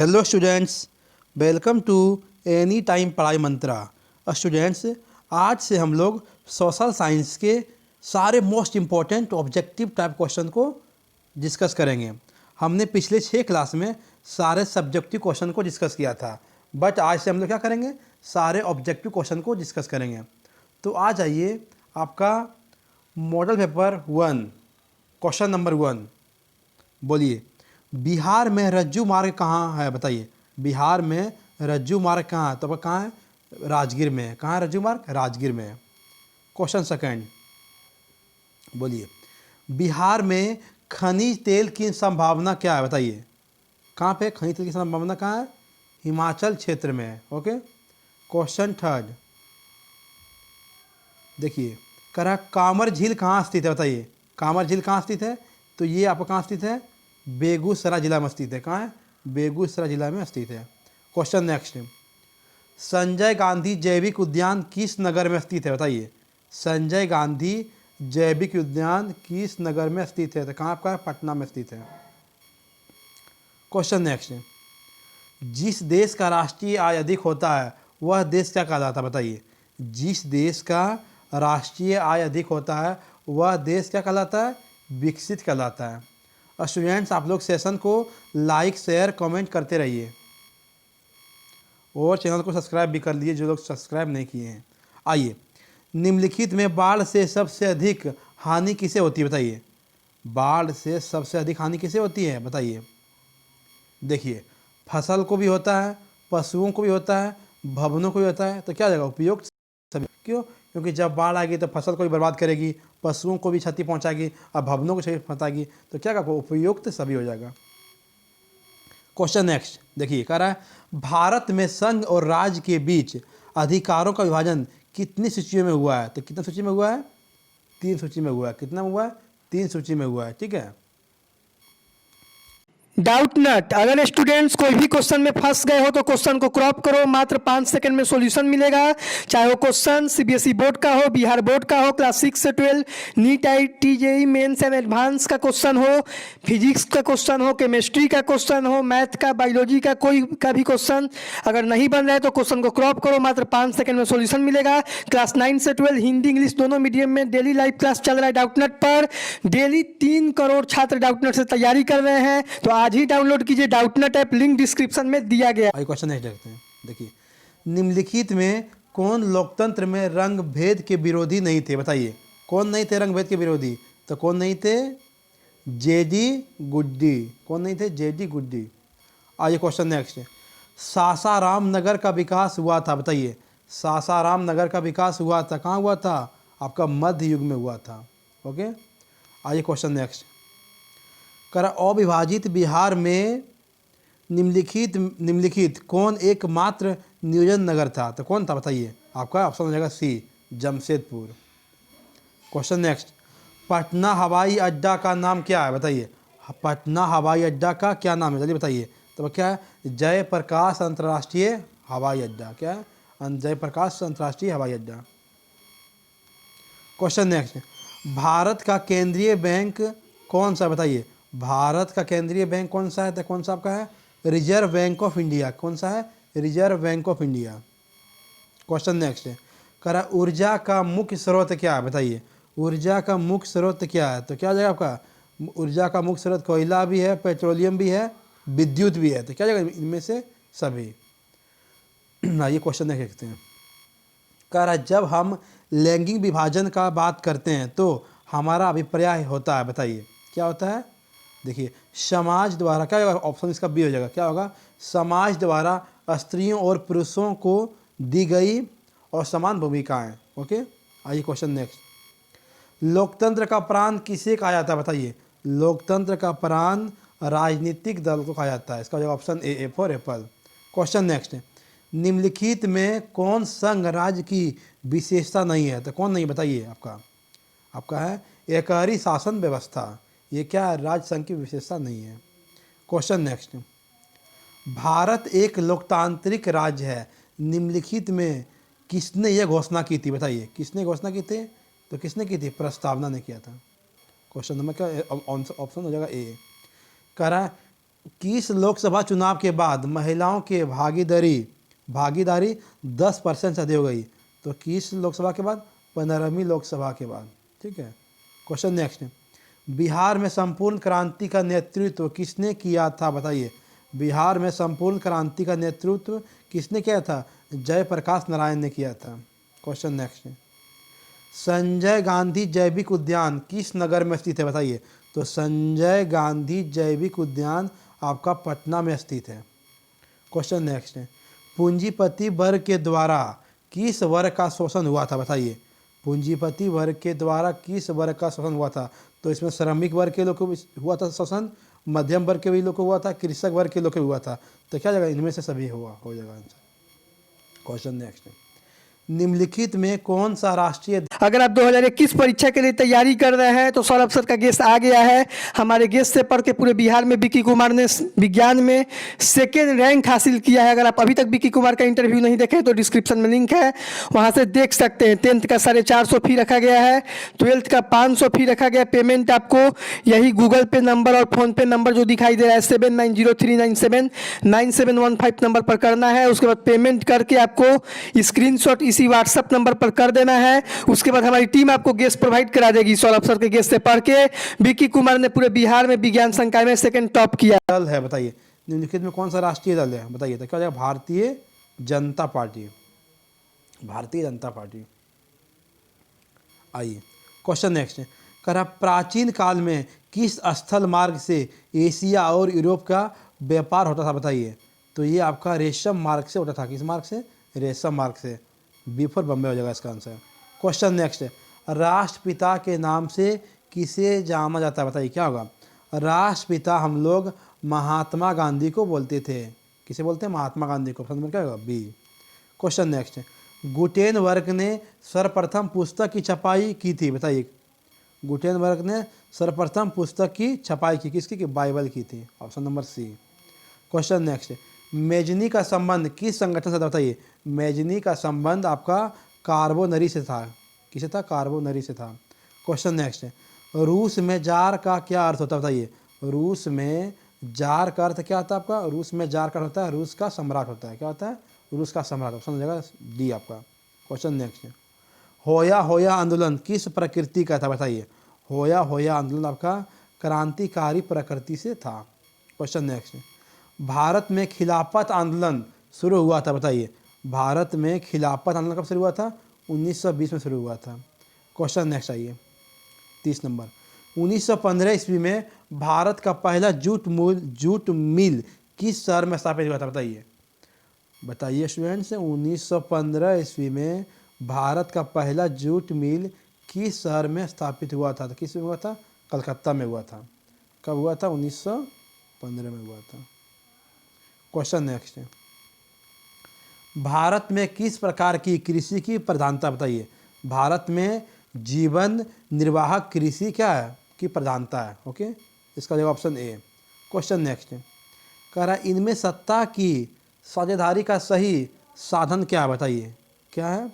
Hello students, welcome to any time Padhai Mantra. Students, आज से हम लोग सोशल साइंस के सारे most important objective type question को डिस्कस करेंगे। हमने पिछले 6 क्लास में सारे सब्जेक्टिव क्वेश्चन को डिस्कस किया था, बट आज से हम लोग क्या करेंगे, सारे ऑब्जेक्टिव क्वेश्चन को डिस्कस करेंगे। तो आ जाइए, आपका मॉडल पेपर 1 क्वेश्चन नंबर 1, बोलिए बिहार में रज्जू मार्ग कहाँ है, बताइए। बिहार में रज्जू मार्ग कहाँ है, तो कहाँ है, राजगीर में है। कहाँ है रज्जू मार्ग, राजगीर में है। क्वेश्चन सेकंड, बोलिए बिहार में खनिज तेल की संभावना क्या है, बताइए। कहाँ पे खनिज तेल की संभावना कहाँ है, हिमाचल क्षेत्र में है। ओके। क्वेश्चन थर्ड, देखिए करा कामर झील कहाँ स्थित है, बताइए। कामर झील कहाँ स्थित है, तो ये आपका कहाँ स्थित है, बेगूसराय जिला में स्थित है। कहाँ है, बेगूसराय जिला में स्थित है। क्वेश्चन नेक्स्ट, संजय गांधी जैविक उद्यान किस नगर में स्थित है, बताइए। संजय गांधी जैविक उद्यान किस नगर में स्थित है, तो कहाँ आपका है, पटना में स्थित है। क्वेश्चन नेक्स्ट, जिस देश का राष्ट्रीय आय अधिक होता है वह देश क्या कहलाता है, बताइए। जिस देश का राष्ट्रीय आय अधिक होता है वह देश क्या कहलाता है, विकसित कहलाता है। और स्टूडेंट्स, आप लोग सेशन को लाइक शेयर कमेंट करते रहिए और चैनल को सब्सक्राइब भी कर लीजिए जो लोग सब्सक्राइब नहीं किए हैं। आइए, निम्नलिखित में बाढ़ से सबसे अधिक हानि किसे होती है, बताइए। बाढ़ से सबसे अधिक हानि किसे होती है, बताइए। देखिए, फसल को भी होता है, पशुओं को भी होता है, भवनों को भी होता है, तो क्या जगह उपयुक्त सभी। क्यों, क्योंकि जब बाढ़ आएगी तो फसल को भी बर्बाद करेगी, पशुओं को भी क्षति पहुंचाएगी और भवनों को क्षति पहुंचाएगी, तो क्या कहा, उपयुक्त सभी हो जाएगा। क्वेश्चन नेक्स्ट, देखिए कह रहा है भारत में संघ और राज्य के बीच अधिकारों का विभाजन कितनी सूचियों में हुआ है, तो कितनी सूची में हुआ है, 3 सूची में हुआ है। कितना हुआ है, 3 सूची में हुआ है। ठीक है। डाउट नट, अगर स्टूडेंट्स कोई भी क्वेश्चन में फंस गए हो तो क्वेश्चन को क्रॉप करो, मात्र 5 सेकंड में सॉल्यूशन मिलेगा। चाहे वो क्वेश्चन सीबीएसई बोर्ड का हो, बिहार बोर्ड का हो, क्लास 6 से 12, NEET IT JEE mains and advance का क्वेश्चन हो, फिजिक्स का क्वेश्चन हो, केमिस्ट्री का क्वेश्चन हो, मैथ का, बायोलॉजी का, कोई का भी क्वेश्चन अगर नहीं बन रहा है तो क्वेश्चन को क्रॉप करो, मात्र 5 सेकंड में सॉल्यूशन मिलेगा। क्लास 9 से 12 हिंदी इंग्लिश दोनों मीडियम में डेली लाइव क्लास चल रहा है डाउटनट पर। डेली 3 करोड़ छात्र डाउटनट से तैयारी कर रहे हैं, तो आज ही डाउनलोड कीजिए डाउटनट ऐप, लिंक डिस्क्रिप्शन में दिया गया। आइए क्वेश्चन नेक्स्ट देखते हैं। देखिए, निम्नलिखित में कौन लोकतंत्र में रंग भेद के विरोधी नहीं थे, बताइए। कौन नहीं थे रंग भेद के विरोधी, तो कौन नहीं थे, जेडी गुड्डी। कौन नहीं थे, जेडी गुड्डी। आइए क्वेश्चन नेक्स्ट, सासाराम नगर का विकास हुआ था, बताइए। सासाराम नगर का विकास हुआ था, कहाँ हुआ था, आपका मध्य युग में हुआ था। ओके। आइए क्वेश्चन नेक्स्ट, कर अविभाजित बिहार में निम्नलिखित कौन एकमात्र नियोजन नगर था, तो कौन था, बताइए। आपका ऑप्शन हो जाएगा सी, जमशेदपुर। क्वेश्चन नेक्स्ट, पटना हवाई अड्डा का नाम क्या है, बताइए। पटना हवाई अड्डा का क्या नाम है, जल्दी बताइए। तो क्या है, जयप्रकाश अंतर्राष्ट्रीय हवाई अड्डा। क्या है, जयप्रकाश अंतर्राष्ट्रीय हवाई अड्डा। क्वेश्चन नेक्स्ट, भारत का केंद्रीय बैंक कौन सा है, बताइए। भारत का केंद्रीय बैंक कौन सा है, तो कौन सा आपका है, रिजर्व बैंक ऑफ इंडिया। कौन सा है, reserve bank of India. Question next है, कह रहा ऊर्जा का मुख्य स्रोत क्या है, बताइए। ऊर्जा का मुख्य स्रोत क्या है, तो क्या हो जाएगा आपका, ऊर्जा का मुख्य स्रोत कोयला भी है, पेट्रोलियम भी है, विद्युत भी है, तो क्या जाएगा इनमें से सभी। ये क्वेश्चन देखते हैं। कह रहा है जब हम लैंगिक विभाजन का बात करते हैं तो हमारा अभिप्राय होता है, बताइए। क्या होता है, देखिए समाज द्वारा, क्या होगा, ऑप्शन इसका बी हो जाएगा। क्या होगा, समाज द्वारा स्त्रियों और पुरुषों को दी गई और समान भूमिकाएं। ओके। आइए क्वेश्चन नेक्स्ट, लोकतंत्र का प्राण किसे कहा जाता है, बताइए। लोकतंत्र का प्राण राजनीतिक दल को कहा जाता है। इसका हो जाएगा option A for Apple. Question next, निम्नलिखित में कौन संघ राज्य की विशेषता नहीं है, तो कौन नहीं, बताइए। आपका है एकहरी शासन व्यवस्था, ये क्या है, राज्य संघ की विशेषता नहीं है। क्वेश्चन नेक्स्ट, भारत एक लोकतांत्रिक राज्य है, निम्नलिखित में किसने यह घोषणा की थी, बताइए। किसने घोषणा की थी, तो किसने की थी, प्रस्तावना ने किया था। क्वेश्चन नंबर क्या, ऑप्शन हो जाएगा ए। कह रहा है किस लोकसभा चुनाव के बाद महिलाओं के भागीदारी 10% से अधिक हो गई? तो किस लोकसभा के बाद? 15वीं लोकसभा के बाद। ठीक है। क्वेश्चन नेक्स्ट है, बिहार में संपूर्ण क्रांति का नेतृत्व किसने किया था? बताइए। बिहार में संपूर्ण क्रांति का नेतृत्व किसने किया था? जयप्रकाश नारायण ने किया था। क्वेश्चन नेक्स्ट है, संजय गांधी जैविक उद्यान किस नगर में स्थित है? बताइए। तो संजय गांधी जैविक उद्यान आपका पटना में स्थित है। क्वेश्चन नेक्स्ट है, पूंजीपति वर्ग के द्वारा किस वर्ग का शोषण हुआ था? बताइए। पूंजीपति वर्ग के द्वारा किस वर्ग का शोषण हुआ था? तो इसमें श्रमिक वर्ग के लोग को हुआ था शोषण, मध्यम वर्ग के भी लोग को हुआ था, कृषक वर्ग के लोग को हुआ था। तो क्या जगह इनमें से सभी हुआ हो जाएगा आंसर। क्वेश्चन नेक्स्ट है, निम्नलिखित में कौन सा राष्ट्रीय अगर आप 2021 परीक्षा के लिए तैयारी कर रहे हैं तो सौरभ सर का गेस्ट आ गया है। हमारे गेस्ट से पढ़ के पूरे बिहार में विक्की कुमार ने विज्ञान में सेकेंड रैंक हासिल किया है। अगर आप अभी तक विक्की कुमार का इंटरव्यू नहीं देखे तो डिस्क्रिप्शन में लिंक है, वहाँ से देख सकते हैं। 10th का 450 फी रखा गया है, 12th का 500 फी रखा गया। पेमेंट आपको यही गूगल पे नंबर और फोन पे नंबर जो दिखाई दे रहा है 7903979715 नंबर पर करना है। उसके बाद पेमेंट करके आपको स्क्रीनशॉट इसी व्हाट्सएप नंबर पर कर देना है। उसके बाद हमारी टीम आपको गेस्ट प्रोवाइड करा देगी। सौरभ सर के गेस्ट से पढ़ के विक्की कुमार ने पूरे बिहार में विज्ञान संकाय में सेकंड टॉप किया। दल है? बताइए। निम्नलिखित में कौन सा राष्ट्रीय दल है? बताइए। तो क्या हो जाएगा? भारतीय जनता पार्टी। भारतीय जनता पार्टी। आइए क्वेश्चन नेक्स्ट है, करा प्राचीन काल में किस स्थल मार्ग से एशिया और यूरोप का व्यापार होता था? बताइए। तो ये आपका रेशम मार्ग से होता था। किस मार्ग से? रेशम मार्ग से। बी फॉर बम्बे हो जाएगा इसका आंसर। क्वेश्चन नेक्स्ट है, राष्ट्रपिता के नाम से किसे जाना जाता है? बताइए क्या होगा? राष्ट्रपिता हम लोग महात्मा गांधी को बोलते थे। किसे बोलते हैं? महात्मा गांधी को। समझ में क्या होगा? बी। क्वेश्चन नेक्स्ट है, गुटेनबर्ग ने सर्वप्रथम पुस्तक की छपाई की थी? बताइए। गुटेनबर्ग ने सर्वप्रथम पुस्तक की छपाई की किसकी? की बाइबल की थी। Option number C. Question next है, मेजनी का संबंध किस संगठन से था? बताइए। मेजनी का संबंध आपका कार्बोनरी से था। किसे था? कार्बोनरी से था। क्वेश्चन नेक्स्ट है, रूस में जार का क्या अर्थ होता है? बताइए। रूस में जार का अर्थ क्या होता है आपका? रूस में जार का अर्थ होता है रूस का सम्राट होता है। क्या होता है? रूस का सम्राट। समझेगा? डी आपका। क्वेश्चन नेक्स्ट है, होया होया आंदोलन किस प्रकृति का था? बताइए। होया होया आंदोलन आपका क्रांतिकारी प्रकृति से था। क्वेश्चन नेक्स्ट है, भारत में खिलाफत आंदोलन शुरू हुआ था? बताइए। भारत में खिलाफत आंदोलन कब शुरू हुआ था? 1920 में शुरू हुआ था। क्वेश्चन नेक्स्ट आइए 30 नंबर, 1915 ईस्वी में भारत का पहला जूट मिल किस शहर में स्थापित हुआ था? बताइए। बताइए स्टूडेंट्स, 1915 ईस्वी में भारत का पहला जूट मिल किस शहर में स्थापित हुआ था? तो किस में हुआ था? कलकत्ता में हुआ था। कब हुआ था? 1915 में हुआ था। क्वेश्चन नेक्स्ट है, भारत में किस प्रकार की कृषि की प्रधानता? बताइए। भारत में जीवन निर्वाह कृषि क्या है? की प्रधानता है। ओके, इसका जवाब ऑप्शन ए। क्वेश्चन नेक्स्ट है, कह रहा है इनमें सत्ता की साझेदारी का सही साधन क्या है? बताइए। क्या है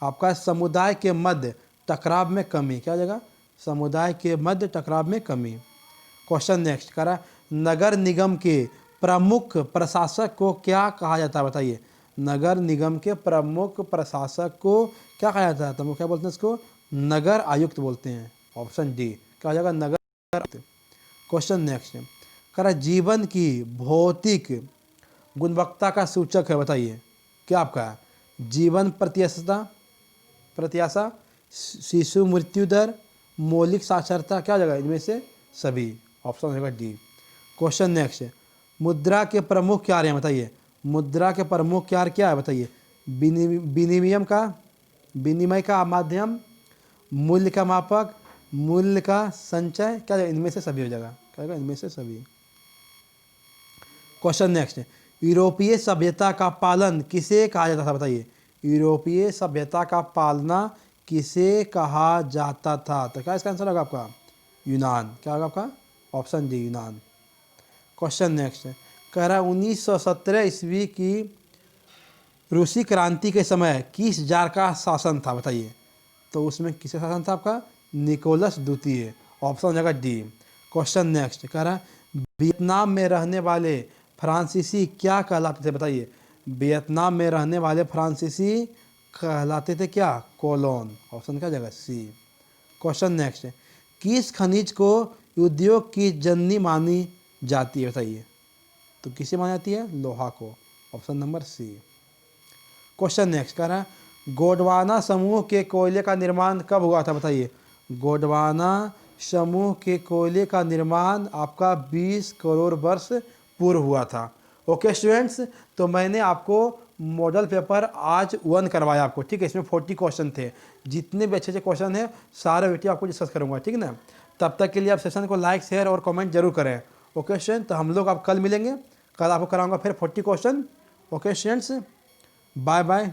आपका? समुदाय के मध्य टकराव में कमी। क्या जगह? समुदाय के मध्य टकराव में कमी। क्वेश्चन नेक्स्ट कह रहा है नगर निगम के प्रमुख प्रशासक को क्या कहा जाता है? बताइए। नगर निगम के प्रमुख प्रशासक को क्या कहा जाता है? तो वो क्या बोलते हैं इसको? नगर आयुक्त बोलते हैं। Option D. क्या हो जाएगा? नगर। क्वेश्चन नेक्स्ट है, कह रहा है जीवन की भौतिक गुणवत्ता का सूचक है? बताइए। क्या आपका है? जीवन प्रत्याशा, शिशु मृत्यु दर, मौलिक साक्षरता। क्या जगह? इनमें से सभी। ऑप्शन होगा डी। क्वेश्चन नेक्स्ट है, मुद्रा के प्रमुख कार्य हैं? बताइए। मुद्रा के प्रमुख कार्य क्या है? बताइए। विनिमय का माध्यम, मूल्य का मापक, मूल्य का संचय। क्या जगह? इनमें से सभी हो जाएगा। क्या होगा? इनमें से सभी। क्वेश्चन नेक्स्ट है, यूरोपीय सभ्यता का पालन किसे कहा जाता था? बताइए। यूरोपीय सभ्यता का पालना किसे कहा जाता था? तो क्या इसका आंसर होगा आपका? यूनान। क्या होगा आपका? ऑप्शन डी, यूनान। क्वेश्चन नेक्स्ट है, कह रहा है 1917 ईस्वी की रूसी क्रांति के समय किस जार का शासन था? बताइए। तो उसमें किसका शासन था आपका? निकोलस द्वितीय। ऑप्शन हो जाएगा डी। क्वेश्चन नेक्स्ट कह रहा है वियतनाम में रहने वाले फ्रांसीसी क्या कहलाते थे बताइए। वियतनाम में रहने वाले फ्रांसीसी कहलाते थे क्या? कोलोन। ऑप्शन क्या जगह? सी। क्वेश्चन नेक्स्ट, किस खनिज को उद्योग की जननी मानी जाती है बताइए। तो किसे मानी जाती है? लोहा को। Option number C. Question next कह रहा है गोंडवाना समूह के कोयले का निर्माण कब हुआ था बताइए। गोंडवाना समूह के कोयले का निर्माण आपका 20 करोड़ वर्ष पूर्व हुआ था। ओके स्टूडेंट्स, तो मैंने आपको मॉडल पेपर आज 1 करवाया आपको, ठीक है। इसमें 40 क्वेश्चन थे। जितने भी अच्छे अच्छे क्वेश्चन हैं सारे वीडियो आपको डिस्कस करूंगा, ठीक है ना। तब तक के लिए आप सेशन को लाइक शेयर और कमेंट जरूर करें। ओके स्टूडेंट, तो हम लोग आप कल मिलेंगे। कल आपको कराऊंगा फिर 40 question. Okay students, bye bye.